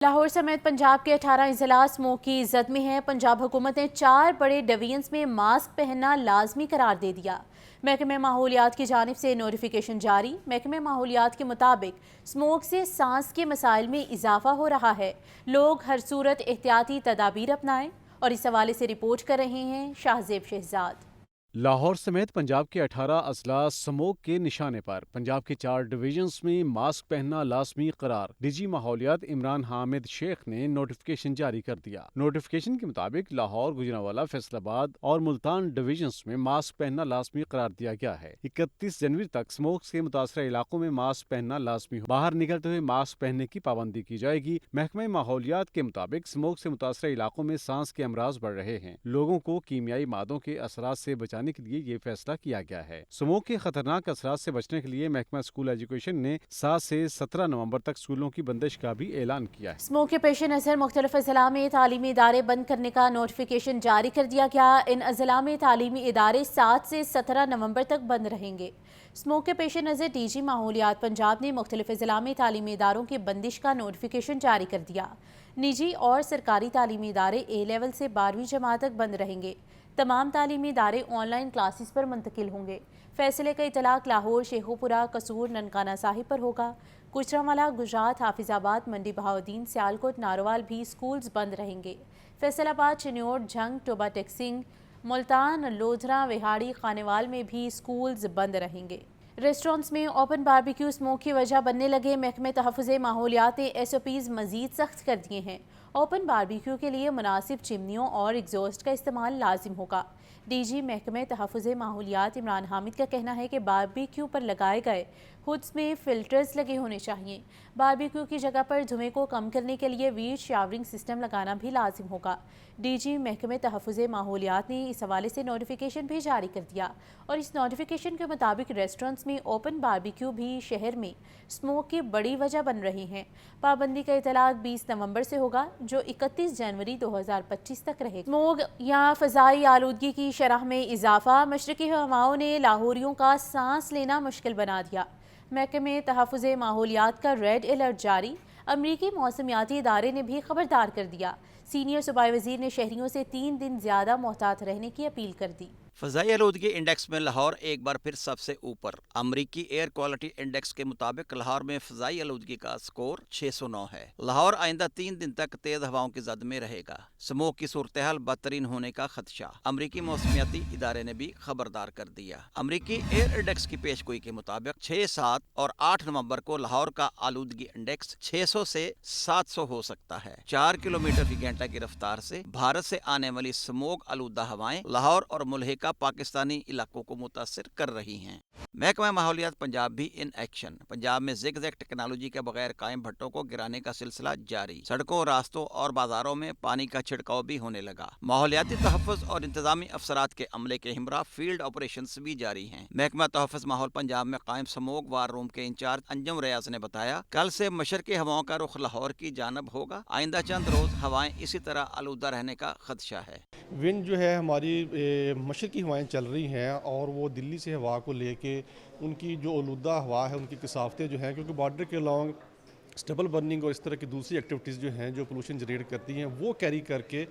لاہور سمیت پنجاب کے 18 اضلاع اسموگ کی زد میں ہیں۔ پنجاب حکومت نے 4 بڑے ڈویژنز میں ماسک پہننا لازمی قرار دے دیا۔ محکمہ ماحولیات کی جانب سے نوٹیفیکیشن جاری۔ محکمہ ماحولیات کے مطابق اسموگ سے سانس کے مسائل میں اضافہ ہو رہا ہے۔ لوگ ہر صورت احتیاطی تدابیر اپنائیں، اور اس حوالے سے رپورٹ کر رہے ہیں شاہزیب شہزاد۔ لاہور سمیت پنجاب کے 18 اضلاع اسموگ کے نشانے پر۔ پنجاب کے 4 ڈویژنز میں ماسک پہننا لازمی قرار۔ ڈی جی ماحولیات عمران حامد شیخ نے نوٹیفیکیشن جاری کر دیا۔ نوٹیفیکیشن کے مطابق لاہور، گوجرانوالہ، فیصل آباد اور ملتان ڈویژنز میں ماسک پہننا لازمی قرار دیا گیا ہے۔ 31 جنوری تک اسموگ سے متاثرہ علاقوں میں ماسک پہننا لازمی ہو۔ باہر نکلتے ہوئے ماسک پہننے کی پابندی کی جائے گی۔ محکمہ ماحولیات کے مطابق اسموگ سے متاثرہ علاقوں میں سانس کے امراض بڑھ رہے ہیں۔ لوگوں کو کیمیائی مادوں کے اثرات سے بچانے کے لیے یہ فیصلہ کیا گیا ہے۔ اسموگ کے خطرناک اثرات سے بچنے کے لیے محکمہ اسکول ایجوکیشن نے 7 سے 17 نومبر تک اسکولوں کی بندش کا بھی اعلان کیا ہے۔ اسموگ کے پیش نظر مختلف اضلاع میں تعلیمی ادارے بند کرنے کا نوٹیفیکیشن جاری کر دیا گیا۔ ان اضلاع میں تعلیمی ادارے 7 سے 17 نومبر تک بند رہیں گے۔ اسموگ کے پیش نظر ڈی جی ماحولیات پنجاب نے مختلف اضلاع میں تعلیمی اداروں کی بندش کا نوٹیفیکیشن جاری کر دیا۔ نجی اور سرکاری تعلیمی ادارے اے لیول سے 12ویں جماعت تک بند رہیں گے۔ تمام تعلیمی ادارے آن لائن کلاسز پر منتقل ہوں گے۔ فیصلے کا اطلاق لاہور، شیخوپورہ، قصور، ننکانہ صاحب پر ہوگا۔ گوجرانوالہ، گجرات، حافظ آباد، منڈی بہاؤالدین، سیالکوٹ، ناروال بھی سکولز بند رہیں گے۔ فیصل آباد، چنیوٹ، جھنگ، ٹوبہ ٹیکسنگ، ملتان، لودھرا، وہاڑی، خانیوال میں بھی سکولز بند رہیں گے۔ ریسٹورنٹس میں اوپن باربیکیو اسموگ کی وجہ بننے لگے۔ محکمہ تحفظ ماحولیات نے SOPs مزید سخت کر دیے ہیں۔ اوپن باربیکیو کے لیے مناسب چمنیوں اور ایگزاسٹ کا استعمال لازم ہوگا۔ ڈی جی محکمہ تحفظ ماحولیات عمران حامد کا کہنا ہے کہ باربیکیو پر لگائے گئے ہوڈز میں فلٹرز لگے ہونے چاہیے۔ باربیکیو کی جگہ پر دھوئیں کو کم کرنے کے لیے ویٹ شاورنگ سسٹم لگانا بھی لازم ہوگا۔ ڈی جی محکمہ تحفظ ماحولیات نے اس حوالے سے نوٹیفیکیشن بھی جاری کر دیا، اور اس نوٹیفیکیشن کے مطابق ریسٹورنٹس میں اوپن باربیکیو بھی شہر میں اسموگ کی بڑی وجہ بن رہی ہیں۔ پابندی کا اطلاق 20 نومبر سے ہوگا، جو 31 جنوری 2025 تک رہے گا۔ اسموگ یا فضائی آلودگی کی شرح میں اضافہ۔ مشرقی ہواؤں نے لاہوریوں کا سانس لینا مشکل بنا دیا۔ محکمہ تحفظ ماحولیات کا ریڈ الرٹ جاری۔ امریکی موسمیاتی ادارے نے بھی خبردار کر دیا۔ سینئر صوبائی وزیر نے شہریوں سے 3 دن زیادہ محتاط رہنے کی اپیل کر دی۔ فضائی آلودگی انڈیکس میں لاہور ایک بار پھر سب سے اوپر۔ امریکی ایئر کوالٹی انڈیکس کے مطابق لاہور میں فضائی آلودگی کا سکور 609 ہے۔ لاہور آئندہ 3 دن تک تیز ہواؤں کی زد میں رہے گا۔ اسموگ کی صورتحال بدترین ہونے کا خدشہ۔ امریکی موسمیاتی ادارے نے بھی خبردار کر دیا۔ امریکی ایئر انڈیکس کی پیش گوئی کے مطابق 6، 7 اور 8 نومبر کو لاہور کا آلودگی انڈیکس 600 سے 700 ہو سکتا ہے۔ 4 کلومیٹر فی گھنٹہ کی رفتار سے بھارت سے آنے والی اسموگ آلودہ ہوائیں لاہور اور ملحقہ پاکستانی علاقوں کو متاثر کر رہی ہیں۔ محکمہ ماحولیات پنجاب بھی ان ایکشن۔ پنجاب میں زگ زیگ ٹیکنالوجی کے بغیر قائم بھٹوں کو گرانے کا سلسلہ جاری۔ سڑکوں، راستوں اور بازاروں میں پانی کا چھڑکاؤ بھی ہونے لگا۔ ماحولیاتی تحفظ اور انتظامی افسرات کے عملے کے ہمراہ فیلڈ آپریشنز بھی جاری ہیں۔ محکمہ تحفظ ماحول پنجاب میں قائم اسموگ وار روم کے انچارج انجم ریاض نے بتایا، کل سے مشرقی ہواؤں کا رخ لاہور کی جانب ہوگا۔ آئندہ چند روز ہوائیں اسی طرح آلودہ رہنے کا خدشہ ہے۔ ونڈ جو ہے ہماری مشرقی ہوائیں چل رہی ہیں، اور وہ دلی سے ہوا کو لے کے ان کی جو آلودہ ہوا ہے، ان کی کثافتیں جو ہیں، کیونکہ بارڈر کے along اسٹیبل برننگ اور اس طرح کی دوسری ایکٹیویٹیز جو ہیں جو پولوشن جنریٹ کرتی ہیں، وہ کیری کر کے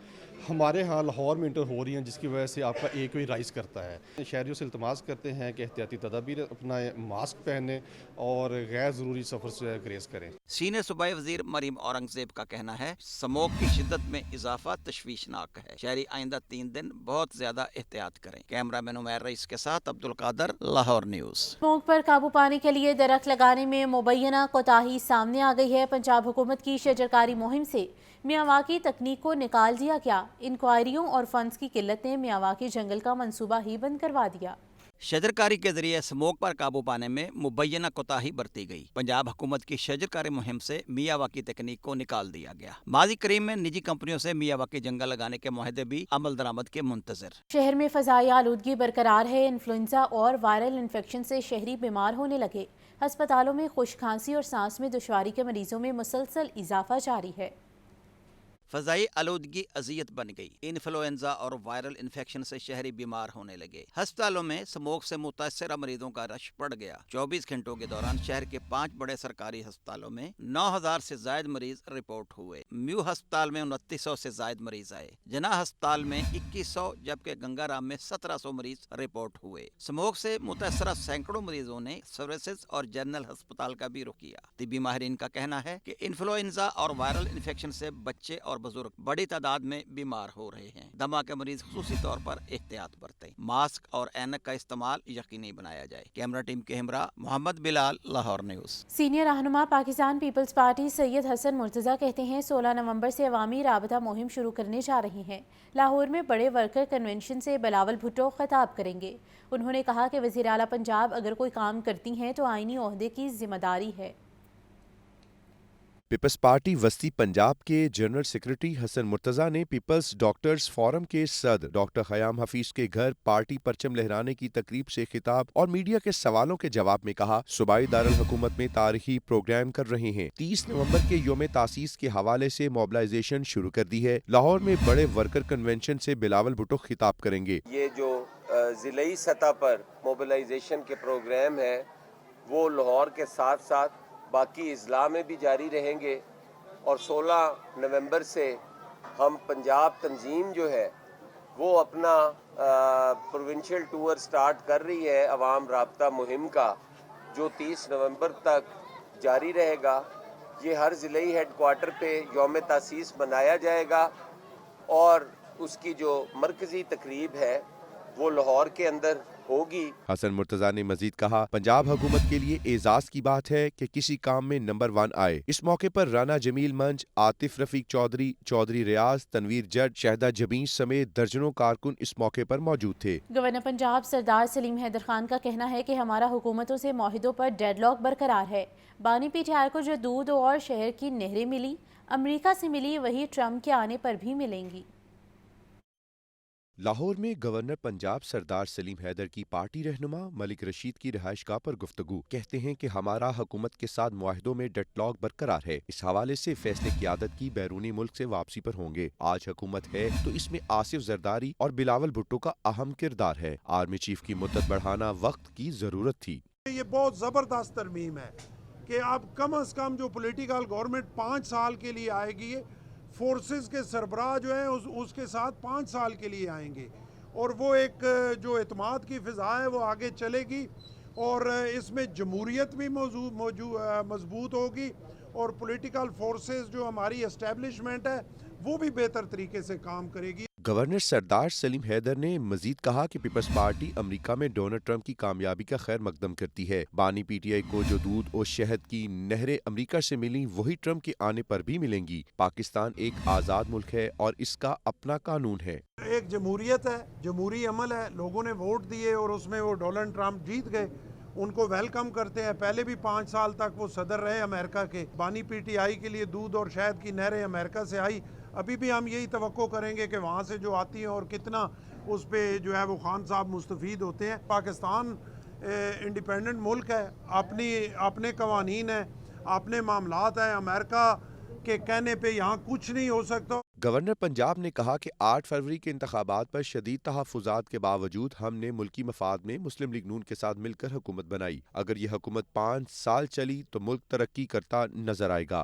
ہمارے ہاں لاہور میں انٹر ہو رہی ہیں، جس کی وجہ سے آپ کا ایک وہی رائز کرتا ہے۔ شہریوں سے التماس کرتے ہیں کہ احتیاطی تدابیر اپنائیں، ماسک پہنیں اور غیر ضروری سفر سے گریز کریں۔ سینئر صوبائی وزیر مریم اورنگزیب کا کہنا ہے، اسموگ کی شدت میں اضافہ تشویشناک ہے۔ شہری آئندہ 3 دن بہت زیادہ احتیاط کریں۔ کیمرہ مین عمیر رئیس کے ساتھ عبدالقادر، لاہور نیوز۔ اسموگ پر قابو پانے کے لیے درخت لگانے میں مبینہ کوتاہی سامنے آ گئی ہے۔ پنجاب حکومت کی شجرکاری مہم سے میاواکی تکنیک کو نکال دیا گیا۔ انکوائریوں اور فنڈز کی قلت نے میاواکی جنگل کا منصوبہ ہی بند کروا دیا۔ شجرکاری کے ذریعے اسموگ پر قابو پانے میں مبینہ کوتاہی برتی گئی۔ پنجاب حکومت کی شجرکاری مہم سے میاواکی تکنیک کو نکال دیا گیا۔ ماضی قریب میں نجی کمپنیوں سے میاواکی جنگل لگانے کے معاہدے بھی عمل درآمد کے منتظر۔ شہر میں فضائی آلودگی برقرار ہے۔ انفلوئنزا اور وائرل انفیکشن سے شہری بیمار ہونے لگے۔ ہسپتالوں میں خشک کھانسی اور سانس میں دشواری کے مریضوں میں مسلسل اضافہ جاری ہے۔ فضائی آلودگی اذیت بن گئی، انفلوئنزا اور وائرل انفیکشن سے شہری بیمار ہونے لگے۔ ہسپتالوں میں اسموگ سے متاثرہ مریضوں کا رش بڑھ گیا۔ 24 گھنٹوں کے دوران شہر کے 5 بڑے سرکاری ہسپتالوں میں 9000 سے زائد مریض رپورٹ ہوئے۔ میو ہسپتال میں 2900 سے زائد مریض آئے۔ جناح ہسپتال میں 2100 جبکہ گنگا رام میں 1700 مریض رپورٹ ہوئے۔ اسموگ سے متاثرہ سینکڑوں مریضوں نے سروسز اور جنرل ہسپتال کا بھی رخ کیا۔ طبی ماہرین کا کہنا ہے کہ انفلوئنزا اور وائرل انفیکشن سے بچے اور بزرگ بڑی تعداد میں بیمار ہو رہے ہیں۔ دمہ کے مریض خصوصی طور پر احتیاط برتیں۔ ماسک اور اینک کا استعمال یقینی بنایا جائے۔ کیمرہ ٹیم کے ہمراہ محمد بلال، لاہور نیوز۔ سینئر رہنما پاکستان پیپلز پارٹی سید حسن مرتضیٰ کہتے ہیں 16 نومبر سے عوامی رابطہ مہم شروع کرنے جا رہے ہیں۔ لاہور میں بڑے ورکر کنونشن سے بلاول بھٹو خطاب کریں گے۔ انہوں نے کہا کہ وزیر اعلیٰ پنجاب اگر کوئی کام کرتی ہیں تو آئینی عہدے کی ذمہ داری ہے۔ پیپلز پارٹی وسطی پنجاب کے جنرل سیکرٹری حسن مرتضیٰ نے پیپلز ڈاکٹرز فورم کے صدر ڈاکٹر خیام حفیظ کے گھر پارٹی پرچم لہرانے کی تقریب سے خطاب اور میڈیا کے سوالوں کے جواب میں کہا، صوبائی دارالحکومت میں تاریخی پروگرام کر رہے ہیں۔ 30 نومبر کے یوم تاسیس کے حوالے سے موبلائزیشن شروع کر دی ہے۔ لاہور میں بڑے ورکر کنونشن سے بلاول بھٹو خطاب کریں گے۔ یہ جو ضلعی سطح پر موبلائزیشن کے پروگرام ہے وہ لاہور کے ساتھ ساتھ باقی اضلاع میں بھی جاری رہیں گے، اور 16 نومبر سے ہم پنجاب تنظیم جو ہے وہ اپنا پروونشل ٹور سٹارٹ کر رہی ہے عوام رابطہ مہم کا، جو 30 نومبر تک جاری رہے گا۔ یہ ہر ضلعی ہیڈ کوارٹر پہ یوم تاسیس منایا جائے گا، اور اس کی جو مرکزی تقریب ہے وہ لاہور کے اندر ہوگی۔ حسن مرتضیٰ نے مزید کہا، پنجاب حکومت کے لیے اعزاز کی بات ہے کہ کسی کام میں نمبر 1 آئے۔ اس موقع پر رانا جمیل منج، عاطف رفیق چودھری، چودھری ریاض، تنویر جٹ، شہدہ جبیں سمیت درجنوں کارکن اس موقع پر موجود تھے۔ گورنر پنجاب سردار سلیم حیدر خان کا کہنا ہے کہ ہمارا حکومتوں سے معاہدوں پر ڈیڈ لاک برقرار ہے۔ بانی پی ٹی آئی کو جو دودھ اور شہر کی نہریں ملی، امریکہ سے ملی، وہی ٹرمپ کے آنے پر بھی ملیں گی۔ لاہور میں گورنر پنجاب سردار سلیم حیدر کی پارٹی رہنما ملک رشید کی رہائش گاہ پر گفتگو۔ کہتے ہیں کہ ہمارا حکومت کے ساتھ معاہدوں میں ڈیڈ لاک برقرار ہے۔ اس حوالے سے فیصلے قیادت کی بیرونی ملک سے واپسی پر ہوں گے۔ آج حکومت ہے تو اس میں آصف زرداری اور بلاول بھٹو کا اہم کردار ہے۔ آرمی چیف کی مدت بڑھانا وقت کی ضرورت تھی۔ یہ بہت زبردست ترمیم ہے کہ اب کم از کم جو پولیٹیکل گورنمنٹ 5 سال کے لیے آئے گی، فورسز کے سربراہ جو ہیں اس کے ساتھ 5 سال کے لیے آئیں گے، اور وہ ایک جو اعتماد کی فضا ہے وہ آگے چلے گی، اور اس میں جمہوریت بھی مضبوط ہوگی، اور پولیٹیکل فورسز جو ہماری اسٹیبلشمنٹ ہے وہ بھی بہتر طریقے سے کام کرے گی۔ گورنر سردار سلیم حیدر نے مزید کہا کہ پیپلز پارٹی امریکہ میں ڈونلڈ ٹرمپ کی کامیابی کا خیر مقدم کرتی ہے۔ بانی پی ٹی آئی کو جو دودھ اور شہد کی نہریں امریکہ سے ملیں وہی ٹرمپ کے آنے پر بھی ملیں گی۔ پاکستان ایک آزاد ملک ہے اور اس کا اپنا قانون ہے۔ ایک جمہوریت ہے، جمہوری عمل ہے، لوگوں نے ووٹ دیے اور اس میں وہ ڈونلڈ ٹرمپ جیت گئے، ان کو ویلکم کرتے ہیں۔ پہلے بھی 5 سال تک وہ صدر رہے امریکہ کے۔ بانی پی ٹی آئی کے لیے دودھ اور شہد کی نہریں امریکہ سے آئی، ابھی بھی ہم یہی توقع کریں گے کہ وہاں سے جو آتی ہیں اور کتنا اس پہ جو ہے وہ خان صاحب مستفید ہوتے ہیں۔ پاکستان انڈیپینڈنٹ ملک ہے، اپنے قوانین ہیں، اپنے معاملات ہیں، امریکہ کے کہنے پہ یہاں کچھ نہیں ہو سکتا۔ گورنر پنجاب نے کہا کہ 8 فروری کے انتخابات پر شدید تحفظات کے باوجود ہم نے ملکی مفاد میں مسلم لیگ نون کے ساتھ مل کر حکومت بنائی۔ اگر یہ حکومت 5 سال چلی تو ملک ترقی کرتا نظر آئے گا۔